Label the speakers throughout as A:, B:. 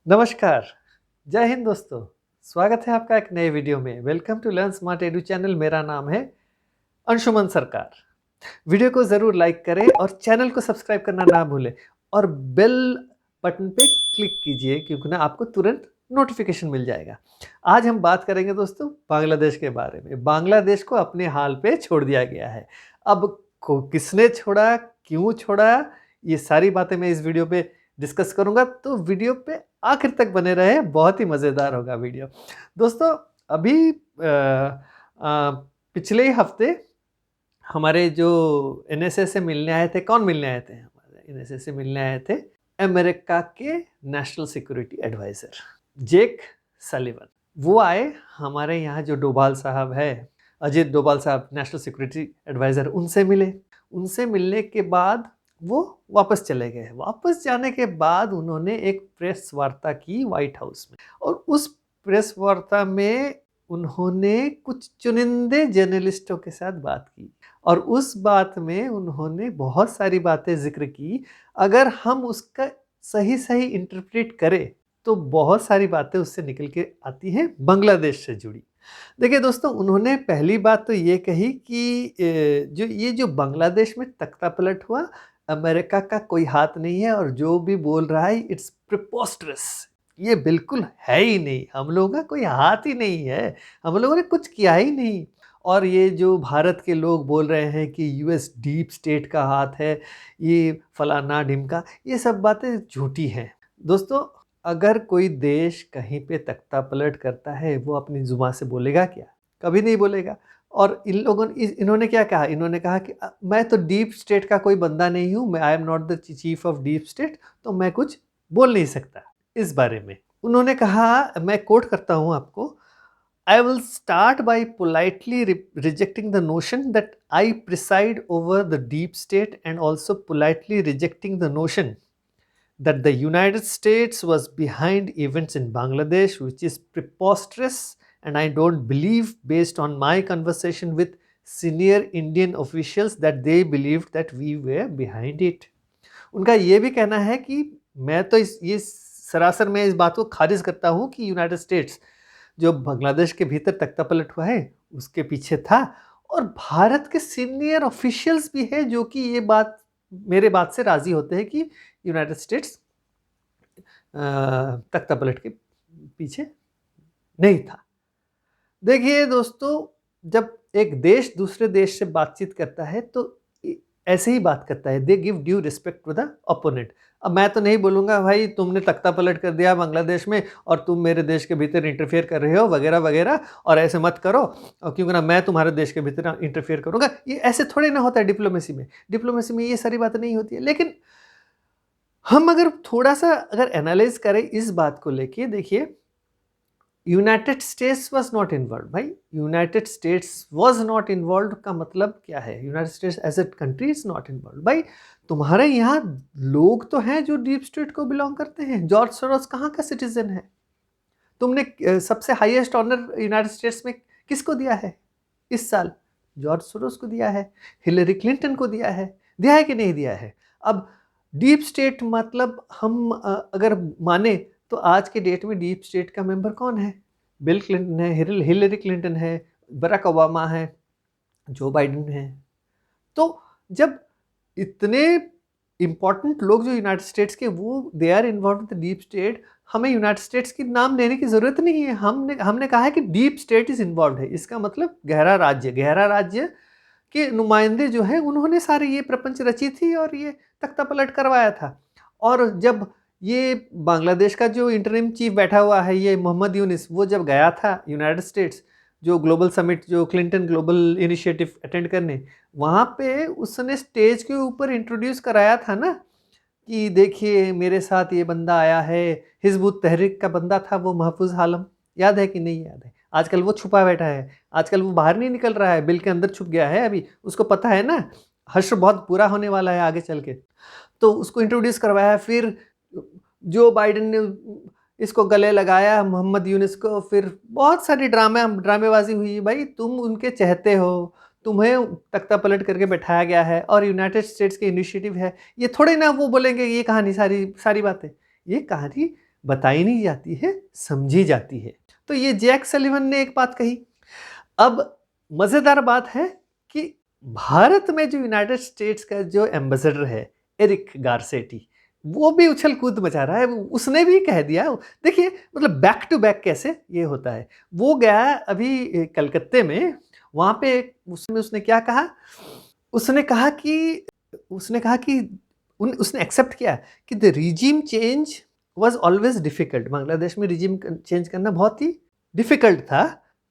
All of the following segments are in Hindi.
A: नमस्कार, जय हिंद दोस्तों। स्वागत है आपका एक नए वीडियो में। Welcome to Learn Smart Edu channel. मेरा नाम है अंशुमन सरकार। वीडियो को ज़रूर लाइक करें और चैनल को सब्सक्राइब करना ना भूलें और बेल बटन पे क्लिक कीजिए क्योंकि ना आपको तुरंत नोटिफिकेशन मिल जाएगा। आज हम बात करेंगे दोस्तों बांग्लादेश के बारे में। बांग्लादेश को अपने हाल पे छोड़ दिया गया है। अब किसने छोड़ा, क्यों छोड़ा, ये सारी बातें मैं इस वीडियो पे डिस्कस करूंगा, तो वीडियो पे आखिर तक बने रहे, बहुत ही मज़ेदार होगा वीडियो। दोस्तों अभी पिछले ही हफ्ते हमारे जो एनएसए से मिलने आए थे, कौन मिलने आए थे? हमारे एनएसए से मिलने आए थे अमेरिका के नेशनल सिक्योरिटी एडवाइज़र जेक सलिवन। वो आए हमारे यहाँ, जो डोभाल साहब है, अजीत डोभाल साहब नेशनल सिक्योरिटी एडवाइज़र, उनसे मिले। उनसे मिलने के बाद वो वापस चले गए। वापस जाने के बाद उन्होंने एक प्रेस वार्ता की व्हाइट हाउस में, और उस प्रेस वार्ता में उन्होंने कुछ चुनिंदे जर्नलिस्टों के साथ बात की, और उस बात में उन्होंने बहुत सारी बातें जिक्र की। अगर हम उसका सही इंटरप्रेट करें तो बहुत सारी बातें उससे निकल के आती हैं बांग्लादेश से जुड़ी। देखिए दोस्तों, उन्होंने पहली बात तो ये कही कि जो बांग्लादेश में तख्ता पलट हुआ, अमेरिका का कोई हाथ नहीं है, और जो भी बोल रहा है इट्स प्रिपोस्टरस। ये बिल्कुल है ही नहीं, हम लोगों का कोई हाथ ही नहीं है, हम लोगों ने कुछ किया ही नहीं। और ये जो भारत के लोग बोल रहे हैं कि यूएस डीप स्टेट का हाथ है, ये फलाना ढिमका, ये सब बातें झूठी हैं। दोस्तों, अगर कोई देश कहीं पे तख्ता पलट करता है, वो अपनी जुबान से बोलेगा क्या? कभी नहीं बोलेगा। और इन्होंने क्या कहा? इन्होंने कहा कि मैं तो डीप स्टेट का कोई बंदा नहीं हूँ, मैं I am not the chief of deep state, तो मैं कुछ बोल नहीं सकता इस बारे में। उन्होंने कहा, मैं कोट करता हूँ आपको, I will start by politely rejecting the notion that I preside over the deep state, and also politely rejecting the notion that the United States was behind events in Bangladesh, which is preposterous, and I don't believe, based on my conversation with senior Indian officials, that they believed that we were behind it. उनका ये भी कहना है कि मैं तो ये सरासर मैं इस बात को खारिज करता हूँ कि यूनाइटेड स्टेट्स जो बांग्लादेश के भीतर तख्ता पलट हुआ है उसके पीछे था, और भारत के सीनियर ऑफिशियल्स भी है जो कि ये बात, मेरे बात से राजी होते हैं कि यूनाइटेड स्टेट्स तख्ता पलट के पीछे नहीं था। देखिए दोस्तों, जब एक देश दूसरे देश से बातचीत करता है तो ऐसे ही बात करता है, they give due respect to the opponent. अब मैं तो नहीं बोलूँगा भाई तुमने तख्ता पलट कर दिया बांग्लादेश में और तुम मेरे देश के भीतर इंटरफेयर कर रहे हो वगैरह वगैरह, और ऐसे मत करो, और क्योंकि ना मैं तुम्हारे देश के भीतर इंटरफेयर करूँगा। ये ऐसे थोड़े ना होता है डिप्लोमेसी में। डिप्लोमेसी में ये सारी बातें नहीं होती है। लेकिन हम अगर थोड़ा सा अगर एनालाइज करें इस बात को लेके, देखिए, United States was not involve. भाई United States was not involve का मतलब क्या है? United States as a country is not involve. भाई तुम्हारे यहाँ लोग तो हैं जो डीप स्टेट को बिलोंग करते हैं। जॉर्ज सोरोस कहाँ का सिटीजन है? तुमने सबसे हाईएस्ट ऑनर यूनाइटेड स्टेट्स में किसको दिया है इस साल? जॉर्ज सोरोस को दिया है, हिलरी क्लिंटन को दिया है कि नहीं दिया है? अब डीप स्टेट मतलब हम अगर माने तो आज के डेट में डीप स्टेट का मेंबर कौन है? बिल क्लिंटन है, हिलरी क्लिंटन है, बराक ओबामा है, जो बाइडेन है। तो जब इतने इंपॉर्टेंट लोग जो यूनाइटेड स्टेट्स के, वो they are involve the deep state, हमें यूनाइटेड स्टेट्स की नाम लेने की जरूरत नहीं है। हमने कहा है कि डीप स्टेट इज इन्वॉल्व है, इसका मतलब गहरा राज्य के नुमाइंदे जो है उन्होंने सारे ये प्रपंच रची थी और ये तख्ता पलट करवाया था। और जब ये बांग्लादेश का जो इंटरिम चीफ बैठा हुआ है, ये मोहम्मद यूनिस, वो जब गया था यूनाइटेड स्टेट्स जो ग्लोबल समिट, जो क्लिंटन ग्लोबल इनिशिएटिव अटेंड करने, वहाँ पे उसने स्टेज के ऊपर इंट्रोड्यूस कराया था ना कि देखिए मेरे साथ ये बंदा आया है, हिजबुत तहरीक का बंदा था वो, महफूज आलम। याद है कि नहीं याद है? आजकल वो छुपा बैठा है, आजकल वो बाहर नहीं निकल रहा है, बिल के अंदर छुप गया है अभी। उसको पता है ना हश्र बहुत बुरा होने वाला है आगे चल के, तो उसको इंट्रोड्यूस करवाया। फिर जो बाइडेन ने इसको गले लगाया मोहम्मद यूनिस को, फिर बहुत सारी ड्रामेबाजी हुई। भाई तुम उनके चहते हो, तुम्हें तख्ता पलट करके बैठाया गया है और यूनाइटेड स्टेट्स के इनिशिएटिव है, ये थोड़े ना वो बोलेंगे ये कहानी, सारी बातें, ये कहानी बताई नहीं जाती है, समझी जाती है। तो ये जैक सलिवन ने एक बात कही। अब मज़ेदार बात है कि भारत में जो यूनाइटेड स्टेट्स का जो एम्बेसडर है एरिक गारसेटी, वो भी उछल कूद मचा रहा है। उसने भी कह दिया, देखिए मतलब बैक टू बैक कैसे ये होता है। वो गया अभी कलकत्ते में, वहाँ पे उसने क्या कहा, उसने कहा कि उसने एक्सेप्ट किया कि the regime change was always difficult. Bangladesh में रिजीम चेंज करना बहुत ही डिफिकल्ट था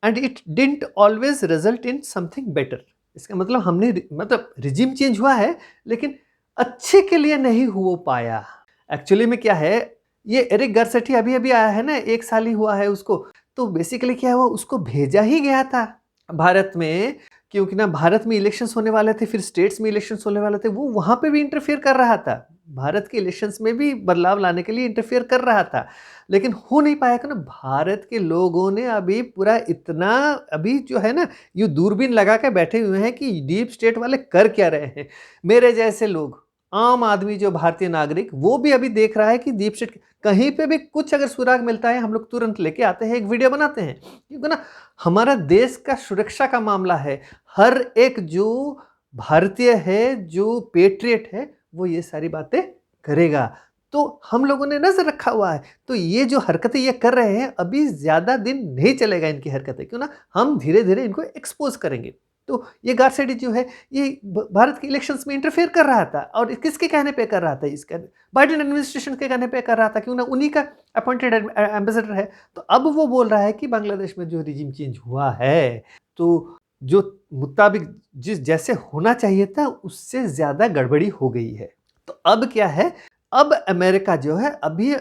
A: and it didn't always result in something better. इसका मतलब रिजीम चेंज हुआ है लेकिन अच्छे के लिए नहीं हो पाया। एक्चुअली में क्या है, ये एरिक गारसेटी अभी अभी आया है ना, 1 साल ही हुआ है उसको। तो बेसिकली क्या हुआ, उसको भेजा ही गया था भारत में, क्योंकि ना भारत में इलेक्शंस होने वाले थे, फिर स्टेट्स में इलेक्शंस होने वाले थे। वो वहां पे भी इंटरफेयर कर रहा था, भारत के इलेक्शंस में भी बदलाव लाने के लिए इंटरफेयर कर रहा था, लेकिन हो नहीं पाया। ना भारत के लोगों ने अभी पूरा इतना अभी जो है ना, ये दूरबीन लगा के बैठे हुए हैं कि डीप स्टेट वाले कर क्या रहे हैं। मेरे जैसे लोग, आम आदमी जो भारतीय नागरिक, वो भी अभी देख रहा है कि डीप स्टेट कहीं पे भी कुछ अगर सुराग मिलता है हम लोग तुरंत लेके आते हैं, एक वीडियो बनाते हैं, क्योंकि ना हमारा देश का सुरक्षा का मामला है। हर एक जो भारतीय है, जो पेट्रियट है, वो ये सारी बातें करेगा। तो हम लोगों ने नजर रखा हुआ है। तो ये जो हरकतें ये कर रहे हैं, अभी ज्यादा दिन नहीं चलेगा इनकी हरकतें, क्यों ना हम धीरे धीरे इनको एक्सपोज करेंगे। तो ये गारसेटी जो है, ये भारत के इलेक्शंस में इंटरफेयर कर रहा था, और किसके कहने पे कर रहा था, इसका बाइडेन एडमिनिस्ट्रेशन के कहने पे कर रहा था, क्यों ना उन्हीं का अपॉइंटेड एम्बेसडर है। तो अब वो बोल रहा है कि बांग्लादेश में जो रिजीम चेंज हुआ है, तो जो मुताबिक जिस जैसे होना चाहिए था उससे ज्यादा गड़बड़ी हो गई है। तो अब क्या है, अब अमेरिका जो है अभी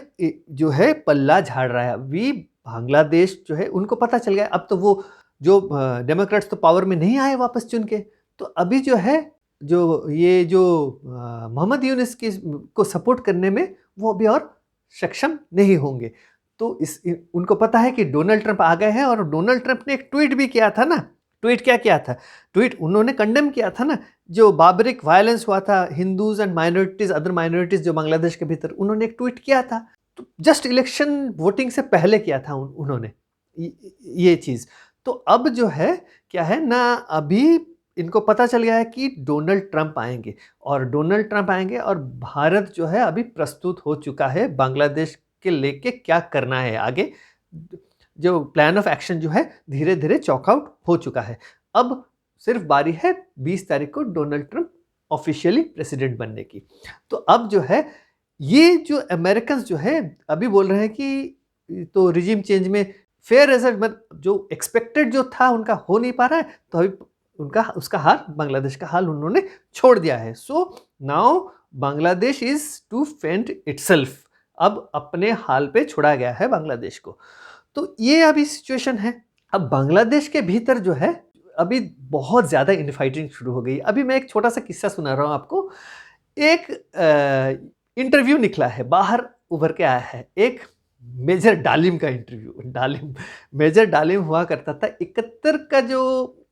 A: जो है पल्ला झाड़ रहा है। अभी बांग्लादेश जो है, उनको पता चल गया, अब तो वो जो डेमोक्रेट्स तो पावर में नहीं आए वापस चुन के, तो अभी जो है जो मोहम्मद यूनुस को सपोर्ट करने में वो अभी और सक्षम नहीं होंगे। तो उनको पता है कि डोनाल्ड ट्रंप आ गए हैं, और डोनाल्ड ट्रंप ने एक ट्वीट भी किया था ना। ट्वीट क्या किया था, ट्वीट उन्होंने कंडेम किया था ना, जो बाबरिक वायलेंस हुआ था Hindus and minorities, other minorities जो बांग्लादेश के भीतर, उन्होंने एक ट्वीट किया था। तो जस्ट इलेक्शन वोटिंग से पहले किया था उन्होंने ये चीज। तो अब जो है क्या है ना, अभी इनको पता चल गया है कि डोनाल्ड ट्रंप आएंगे, और भारत जो है अभी प्रस्तुत हो चुका है बांग्लादेश के लेके क्या करना है आगे। जो प्लान ऑफ एक्शन जो है धीरे धीरे चॉकआउट हो चुका है। अब सिर्फ बारी है 20 तारीख को डोनाल्ड ट्रंप ऑफिशियली प्रेसिडेंट बनने की। तो अब जो है ये जो अमेरिकन जो है अभी बोल रहे हैं कि तो रिजीम चेंज में फेयर रिजल्ट जो एक्सपेक्टेड जो था उनका हो नहीं पा रहा है, तो अभी उसका हाल, बांग्लादेश का हाल उन्होंने छोड़ दिया है। So now Bangladesh is to fend itself. अब अपने हाल पे छोड़ा गया है बांग्लादेश को। तो ये अभी सिचुएशन है। अब बांग्लादेश के भीतर जो है अभी बहुत ज्यादा इनफाइटिंग शुरू हो गई। अभी मैं एक छोटा सा किस्सा सुना रहा हूं आपको। एक इंटरव्यू निकला है, बाहर उभर के आया है एक मेजर डालिम का इंटरव्यू। मेजर डालिम हुआ करता था 71 का जो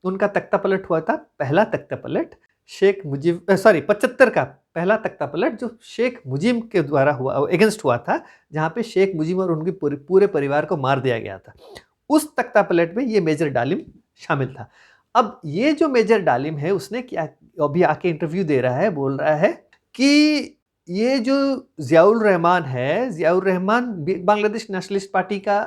A: उनका तख्ता पलट हुआ था, पहला तख्ता पलट 75 का पहला तख्ता पलट जो शेख मुजीब के द्वारा हुआ, अगेंस्ट हुआ था, जहां पे शेख मुजीब और उनके पूरे परिवार को मार दिया गया था। उस तख्ता पलट में ये मेजर डालिम शामिल था। अब ये जो मेजर डालिम है, उसने क्या अभी आके इंटरव्यू दे रहा है, बोल रहा है कि ये जो जियाउर रहमान है, जियाउर रहमान बांग्लादेश नेशनलिस्ट पार्टी का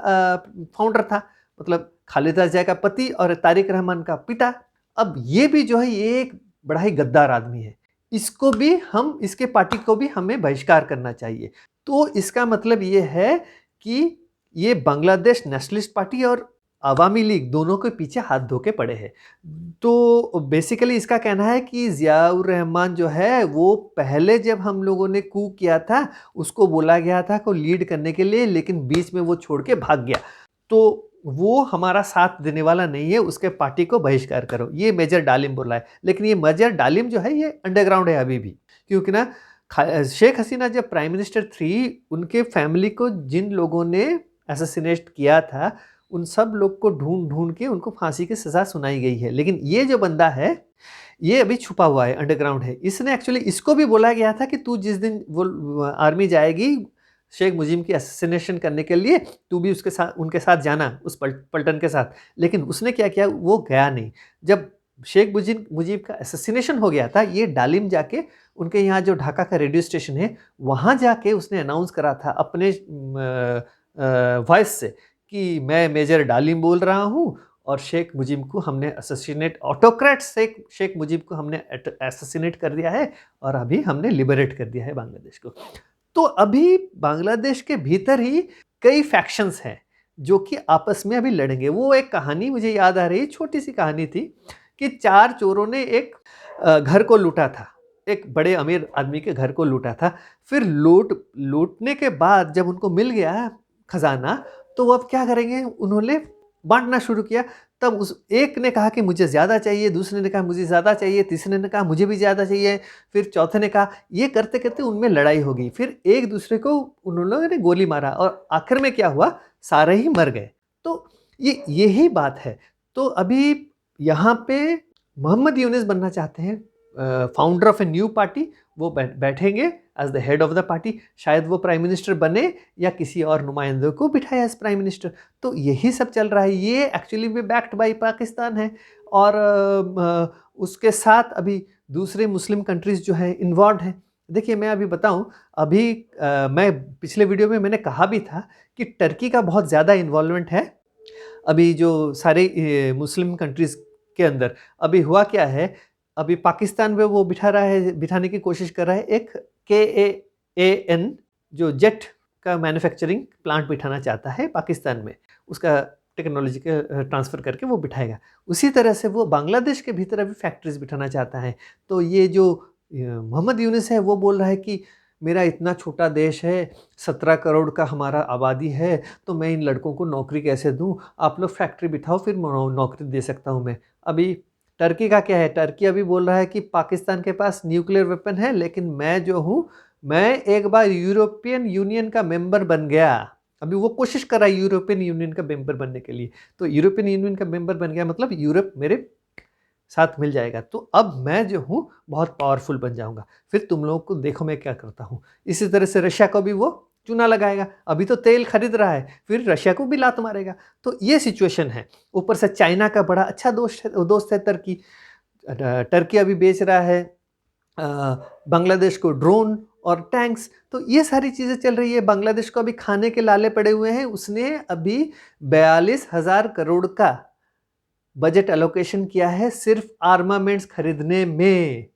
A: फाउंडर था, मतलब खालिदा जिया का पति और तारिक रहमान का पिता। अब ये भी जो है ये एक बड़ा ही गद्दार आदमी है, इसको भी हम, इसके पार्टी को भी हमें बहिष्कार करना चाहिए। तो इसका मतलब ये है कि ये बांग्लादेश नेशनलिस्ट पार्टी और अवामी लीग दोनों के पीछे हाथ धो के पड़े हैं। तो बेसिकली इसका कहना है कि जियाउर रहमान जो है वो पहले जब हम लोगों ने कू किया था उसको बोला गया था को लीड करने के लिए, लेकिन बीच में वो छोड़ के भाग गया, तो वो हमारा साथ देने वाला नहीं है, उसके पार्टी को बहिष्कार करो। ये मेजर डालिम बोला है। लेकिन ये मेजर डालिम जो है ये अंडरग्राउंड है अभी भी, क्योंकि ना शेख हसीना जब प्राइम मिनिस्टर थी, उनके फैमिली को जिन लोगों ने असैसिनेट किया था उन सब लोग को ढूंढ के उनको फांसी की सजा सुनाई गई है। लेकिन ये जो बंदा है ये अभी छुपा हुआ है, अंडरग्राउंड है। इसने एक्चुअली इसको भी बोला गया था कि तू जिस दिन वो आर्मी जाएगी शेख मुजीब की असैसिनेशन करने के लिए तू भी उसके साथ उनके साथ जाना, उस पलटन के साथ। लेकिन उसने क्या किया, वो गया नहीं। जब शेख मुजीब का असैसिनेशन हो गया था, ये डालिम जाके उनके यहाँ जो ढाका का रेडियो स्टेशन है वहाँ जाके उसने अनाउंस करा था अपने वॉइस से कि मैं मेजर डालिम बोल रहा हूँ और शेख मुजीब को हमने असैसिनेट, ऑटोक्रेट शेख मुजीब को हमने असैसिनेट कर दिया है और अभी हमने लिबरेट कर दिया है बांग्लादेश को। तो अभी बांग्लादेश के भीतर ही कई फैक्शंस हैं जो कि आपस में अभी लड़ेंगे। वो एक कहानी मुझे याद आ रही है, छोटी सी कहानी थी कि 4 चोरों ने एक घर को लूटा था, एक बड़े अमीर आदमी के घर को लूटा था। फिर लूटने के बाद जब उनको मिल गया खजाना, तो वो अब क्या करेंगे, उन्होंने बांटना शुरू किया। तब उस एक ने कहा कि मुझे ज़्यादा चाहिए, दूसरे ने कहा मुझे ज़्यादा चाहिए, तीसरे ने कहा मुझे भी ज़्यादा चाहिए, फिर चौथे ने कहा। ये करते करते उनमें लड़ाई हो गई, फिर एक दूसरे को उन लोगों ने गोली मारा और आखिर में क्या हुआ, सारे ही मर गए। तो यही बात है। तो अभी यहाँ पे मोहम्मद यूनुस बनना चाहते हैं founder of a new party. वो बैठेंगे as the head of the party. शायद वो प्राइम मिनिस्टर बने या किसी और नुमाइंदे को बिठाया एज प्राइम मिनिस्टर। तो यही सब चल रहा है। ये एक्चुअली में बैक्ड बाय पाकिस्तान है और उसके साथ अभी दूसरे मुस्लिम कंट्रीज़ जो है इन्वॉल्व हैं। देखिए मैं अभी बताऊं, अभी मैं पिछले वीडियो में मैंने कहा भी था कि टर्की का बहुत ज़्यादा इन्वॉल्वमेंट है अभी जो सारे मुस्लिम कंट्रीज़ के अंदर। अभी हुआ क्या है, अभी पाकिस्तान में वो बिठाने की कोशिश कर रहा है एक KAAN जो जेट का मैन्युफैक्चरिंग प्लांट बिठाना चाहता है पाकिस्तान में। उसका टेक्नोलॉजी के ट्रांसफ़र करके वो बिठाएगा। उसी तरह से वो बांग्लादेश के भीतर अभी फैक्ट्रीज बिठाना चाहता है। तो ये जो मोहम्मद यूनुस है वो बोल रहा है कि मेरा इतना छोटा देश है, 17 करोड़ का हमारा आबादी है, तो मैं इन लड़कों को नौकरी कैसे दूं? आप लोग फैक्ट्री बिठाओ, फिर नौकरी दे सकता हूं मैं। अभी टर्की का क्या है, टर्की अभी बोल रहा है कि पाकिस्तान के पास न्यूक्लियर वेपन है, लेकिन मैं जो हूँ, मैं एक बार यूरोपियन यूनियन का मेंबर बन गया। अभी वो कोशिश कर रहा है यूरोपियन यूनियन का मेंबर बनने के लिए। तो यूरोपियन यूनियन का मेंबर बन गया मतलब यूरोप मेरे साथ मिल जाएगा। तो अब मैं जो हूँ बहुत पावरफुल बन जाऊंगा, फिर तुम लोगों को देखो मैं क्या करता हूँ। इसी तरह से रशिया को भी वो चूना लगाएगा। अभी तो तेल खरीद रहा है, फिर रशिया को भी लात मारेगा। तो ये सिचुएशन है। ऊपर से चाइना का बड़ा अच्छा दोस्त है टर्की। टर्की अभी बेच रहा है बांग्लादेश को ड्रोन और टैंक्स। तो ये सारी चीज़ें चल रही है। बांग्लादेश को अभी खाने के लाले पड़े हुए हैं। उसने अभी 42,000 करोड़ का बजट एलोकेशन किया है सिर्फ आर्मामेंट्स खरीदने में।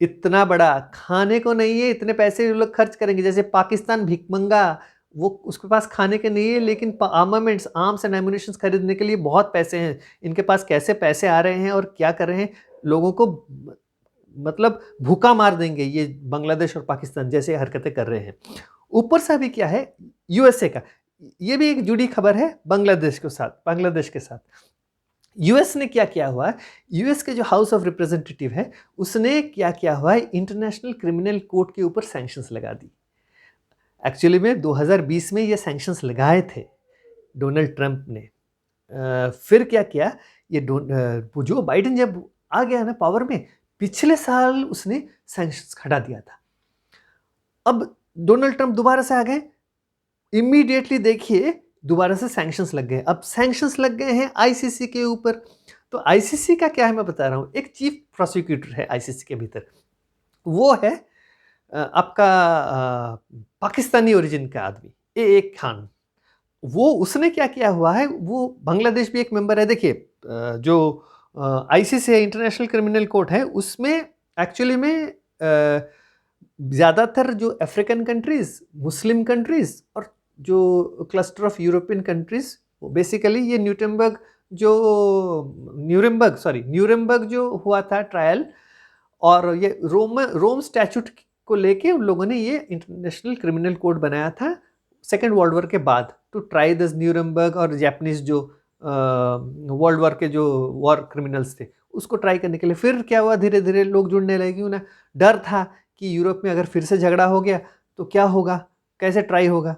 A: इतना बड़ा, खाने को नहीं है, इतने पैसे लोग खर्च करेंगे। जैसे पाकिस्तान भिखमंगा, वो उसके पास खाने के नहीं है, लेकिन आर्मामेंट्स, आर्म्स एंड एम्युनिशंस खरीदने के लिए बहुत पैसे हैं। इनके पास कैसे पैसे आ रहे हैं और क्या कर रहे हैं, लोगों को मतलब भूखा मार देंगे ये बांग्लादेश और पाकिस्तान जैसे हरकतें कर रहे हैं। ऊपर से अभी क्या है, यूएसए का, ये भी एक जुड़ी खबर है बांग्लादेश के साथ। यूएस ने क्या किया हुआ है, यूएस के जो हाउस ऑफ रिप्रेजेंटेटिव है उसने क्या किया हुआ है, इंटरनेशनल क्रिमिनल कोर्ट के ऊपर सैंक्शंस लगा दी। एक्चुअली में 2020 में ये सैंक्शंस लगाए थे डोनाल्ड ट्रंप ने। फिर क्या किया, ये जो बाइडेन जब आ गया ना पावर में, पिछले साल उसने सैंक्शंस हटा दिया था। अब डोनाल्ड ट्रंप दोबारा से आ गए, इमीडिएटली देखिए दोबारा से सैंक्शंस लग गए। अब सैंक्शंस लग गए हैं आईसीसी के ऊपर। तो आईसीसी का क्या है मैं बता रहा हूँ। एक चीफ प्रोसिक्यूटर है आईसीसी के भीतर, वो है आपका पाकिस्तानी ओरिजिन का आदमी एक खान। वो उसने क्या किया हुआ है, वो बांग्लादेश भी एक मेंबर है। देखिए जो आईसीसी है, इंटरनेशनल क्रिमिनल कोर्ट है, उसमें एक्चुअली में ज़्यादातर जो अफ्रीकन कंट्रीज़, मुस्लिम कंट्रीज़ और जो cluster of European countries, basically ये न्यूरेमबर्ग जो हुआ था ट्रायल, और ये रोम स्टैच्यूट को लेके उन लोगों ने ये इंटरनेशनल क्रिमिनल कोड बनाया था सेकेंड वर्ल्ड वॉर के बाद, टू ट्राई दिस न्यूरेमबर्ग और जापानीज जो वर्ल्ड वॉर के जो वॉर क्रिमिनल्स थे उसको ट्राई करने के लिए। फिर क्या हुआ, धीरे धीरे लोग जुड़ने लगे, क्यों ना, डर था कि यूरोप में अगर फिर से झगड़ा हो गया तो क्या होगा, कैसे ट्राई होगा।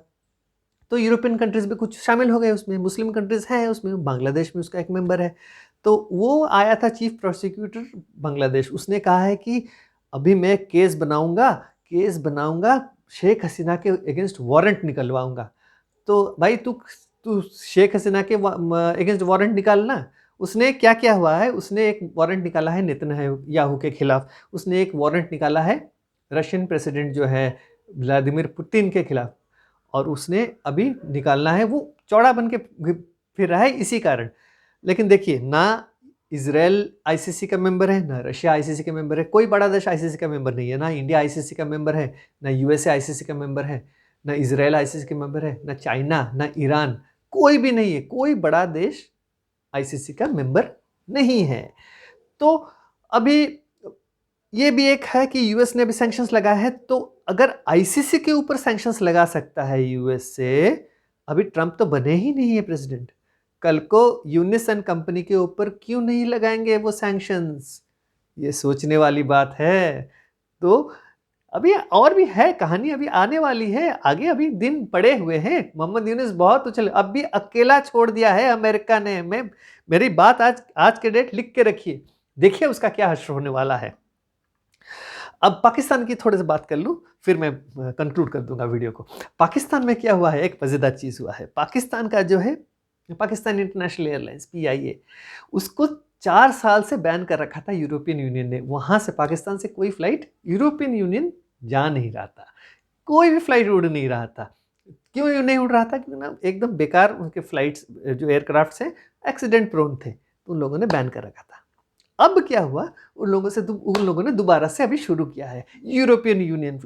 A: तो यूरोपियन कंट्रीज़ भी कुछ शामिल हो गए उसमें, मुस्लिम कंट्रीज़ हैं उसमें, बांग्लादेश में उसका एक मेंबर है। तो वो आया था चीफ प्रोसिक्यूटर बांग्लादेश, उसने कहा है कि अभी मैं केस बनाऊंगा शेख हसीना के अगेंस्ट वारंट निकलवाऊंगा। तो भाई तू तू शेख हसीना के अगेंस्ट वारंट निकालना। उसने क्या क्या हुआ है, उसने एक वारंट निकाला है नेतन्याहू के खिलाफ, उसने एक वारंट निकाला है रशियन प्रेसिडेंट जो है व्लादिमीर पुतिन के खिलाफ, और उसने अभी निकालना है, वो चौड़ा बन के फिर रहा है इसी कारण। लेकिन देखिए, ना इजराइल आईसीसी का मेंबर है, ना रशिया आईसीसी का मेंबर है, कोई बड़ा देश आईसीसी का मेंबर नहीं है, ना इंडिया आईसीसी का मेंबर है, ना यूएसए आईसीसी का मेंबर है, ना इजराइल आईसीसी का मेंबर है, ना चाइना, ना ईरान, कोई भी नहीं है, कोई बड़ा देश आईसीसी का मेंबर नहीं है। तो अभी ये भी एक है कि यूएस ने अभी सैंक्शंस लगाए हैं, तो अगर आईसीसी के ऊपर सैंक्शंस लगा सकता है यूएस से, अभी ट्रंप तो बने ही नहीं है प्रेसिडेंट, कल को यूनिसन कंपनी के ऊपर क्यों नहीं लगाएंगे वो सैंक्शंस? ये सोचने वाली बात है। तो अभी और भी है कहानी, अभी आने वाली है आगे, अभी दिन पड़े हुए हैं। मोहम्मद यूनुस बहुत उछल, अब भी अकेला छोड़ दिया है अमेरिका ने। मेरी बात आज के डेट लिख के रखिए, देखिए उसका क्या हश्र होने वाला है। अब पाकिस्तान की थोड़ी सी बात कर लूं, फिर मैं कंक्लूड कर दूंगा वीडियो को। पाकिस्तान में क्या हुआ है, एक मजेदार चीज हुआ है। पाकिस्तान का जो है पाकिस्तान इंटरनेशनल एयरलाइंस पीआईए, उसको 4 साल से बैन कर रखा था यूरोपियन यूनियन ने। वहां से पाकिस्तान से कोई फ्लाइट यूरोपियन यूनियन जा नहीं रहा था, कोई भी फ्लाइट उड़ नहीं रहा था। क्यों नहीं उड़ रहा था? क्योंकि ना एकदम बेकार उनके फ्लाइट्स जो एयरक्राफ्ट हैं एक्सीडेंट प्रोन थे, तो उन लोगों ने बैन कर रखा था। अब क्या हुआ, उन लोगों ने दोबारा से अभी शुरू किया है European Union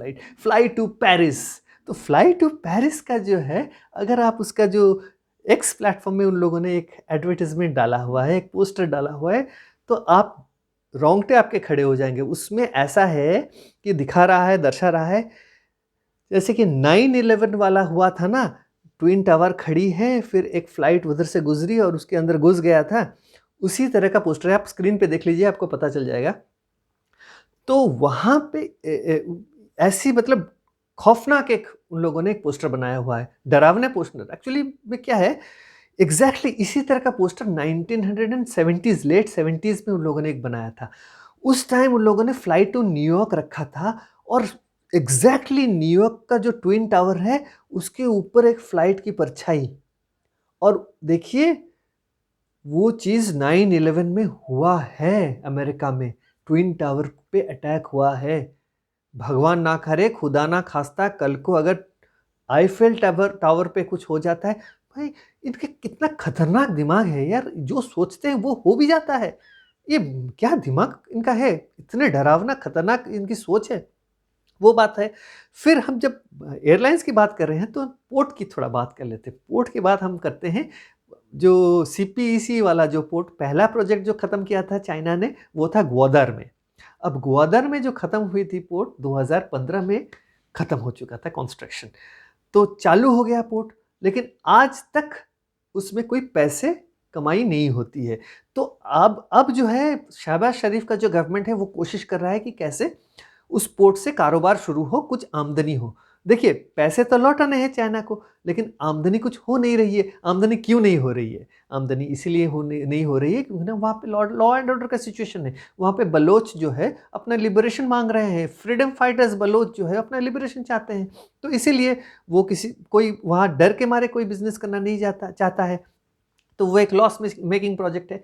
A: fly to Paris. तो फ्लाई टू पेरिस का जो है, अगर आप उसका जो एक्स प्लेटफॉर्म में उन लोगों ने एक एडवर्टाइजमेंट डाला हुआ है, एक पोस्टर डाला हुआ है, तो आप रोंगटे आपके खड़े हो जाएंगे। उसमें ऐसा है कि दिखा रहा है, दर्शा रहा है, जैसे कि 9/11 वाला हुआ था ना, ट्विन टावर खड़ी है, फिर एक फ्लाइट उधर से गुजरी और उसके अंदर घुस गया था, उसी तरह का पोस्टर है। आप स्क्रीन पे देख लीजिए, आपको पता चल जाएगा। तो वहां पे ऐसी मतलब खौफनाक एक उन लोगों ने एक पोस्टर बनाया हुआ है, डरावना पोस्टर। एक्चुअली में क्या है, एग्जैक्टली इसी तरह का पोस्टर 1970s लेट 70s में उन लोगों ने एक बनाया था। उस टाइम उन लोगों ने फ्लाइट टू न्यूयॉर्क रखा था, और एग्जैक्टली न्यूयॉर्क का जो ट्विन टावर है उसके ऊपर एक फ्लाइट की परछाई। और देखिए वो चीज 9/11 में हुआ है अमेरिका में, ट्विन टावर पे अटैक हुआ है। भगवान ना करे, खुदा ना खास्ता, कल को अगर आईफेल टावर पे कुछ हो जाता है, भाई इनके कितना खतरनाक दिमाग है यार, जो सोचते हैं वो हो भी जाता है। ये क्या दिमाग इनका है, इतने डरावना खतरनाक इनकी सोच है, वो बात है। फिर हम जब एयरलाइंस की बात कर रहे हैं तो पोर्ट की थोड़ा बात कर लेते हैं। पोर्ट की बात हम करते हैं, जो सीपीईसी वाला जो पोर्ट, पहला प्रोजेक्ट जो खत्म किया था चाइना ने, वो था ग्वादर में। अब ग्वादर में जो खत्म हुई थी पोर्ट, 2015 में खत्म हो चुका था कंस्ट्रक्शन, तो चालू हो गया पोर्ट, लेकिन आज तक उसमें कोई पैसे कमाई नहीं होती है। तो अब जो है शहबाज शरीफ का जो गवर्नमेंट है वो कोशिश कर रहा है कि कैसे उस पोर्ट से कारोबार शुरू हो, कुछ आमदनी हो। देखिए पैसे तो लौट आने हैं चाइना को, लेकिन आमदनी कुछ हो नहीं रही है। आमदनी क्यों नहीं हो रही है? आमदनी इसीलिए नहीं हो रही है क्योंकि ना वहाँ पे लॉ एंड ऑर्डर का सिचुएशन है। वहाँ पे बलोच जो है अपना लिबरेशन मांग रहे हैं, फ्रीडम फाइटर्स बलोच जो है अपना लिबरेशन चाहते हैं। तो इसीलिए वो कोई वहाँ डर के मारे कोई बिजनेस करना नहीं चाहता है, तो वो एक लॉस मेकिंग प्रोजेक्ट है।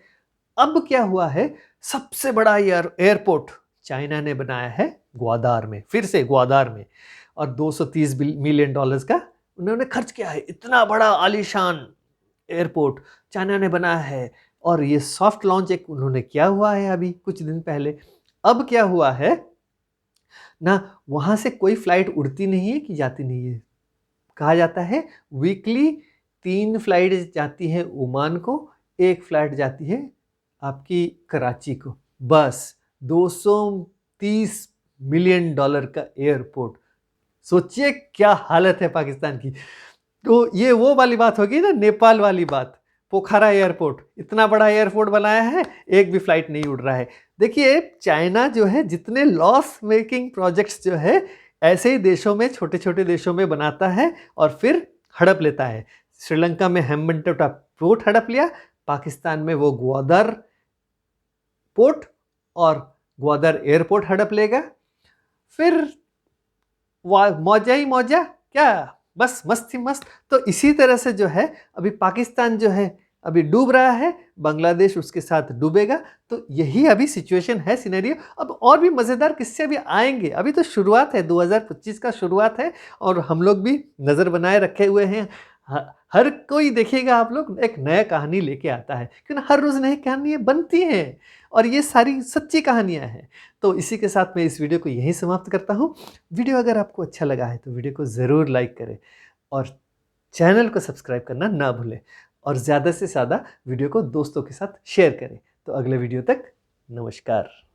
A: अब क्या हुआ है, सबसे बड़ा एयरपोर्ट चाइना ने बनाया है ग्वादर में, फिर से ग्वादर में, और 230 मिलियन डॉलर्स का उन्होंने खर्च किया है। इतना बड़ा आलीशान एयरपोर्ट चाइना ने बनाया है, और ये सॉफ्ट लॉन्च एक उन्होंने किया हुआ है अभी कुछ दिन पहले। अब क्या हुआ है ना, वहां से कोई फ्लाइट उड़ती नहीं है कि जाती नहीं है। कहा जाता है वीकली 3 फ्लाइट जाती है ओमान को, 1 फ्लाइट जाती है आपकी कराची को, बस। 230 मिलियन डॉलर का एयरपोर्ट, सोचिए क्या हालत है पाकिस्तान की। तो ये वो वाली बात होगी ना, नेपाल वाली बात, पोखरा एयरपोर्ट, इतना बड़ा एयरपोर्ट बनाया है, एक भी फ्लाइट नहीं उड़ रहा है। देखिए चाइना जो है जितने लॉस मेकिंग प्रोजेक्ट्स जो है ऐसे ही देशों में, छोटे छोटे देशों में बनाता है और फिर हड़प लेता है। श्रीलंका में हेम्बनटोटा पोर्ट हड़प लिया, पाकिस्तान में वो ग्वादर पोर्ट और ग्वादर एयरपोर्ट हड़प लेगा, फिर मौजा ही मौजा, क्या बस मस्त ही मस्त। तो इसी तरह से जो है अभी पाकिस्तान जो है अभी डूब रहा है, बांग्लादेश उसके साथ डूबेगा। तो यही अभी सिचुएशन है, सिनेरियो। अब और भी मज़ेदार किस्से अभी आएंगे, अभी तो शुरुआत है, 2025 का शुरुआत है और हम लोग भी नज़र बनाए रखे हुए हैं। हर कोई देखिएगा आप लोग एक नया कहानी लेके आता है, क्योंकि हर रोज़ नई कहानियाँ बनती हैं और ये सारी सच्ची कहानियाँ हैं। तो इसी के साथ मैं इस वीडियो को यहीं समाप्त करता हूँ। वीडियो अगर आपको अच्छा लगा है तो वीडियो को ज़रूर लाइक करें और चैनल को सब्सक्राइब करना ना भूलें और ज़्यादा से ज़्यादा वीडियो को दोस्तों के साथ शेयर करें। तो अगले वीडियो तक नमस्कार।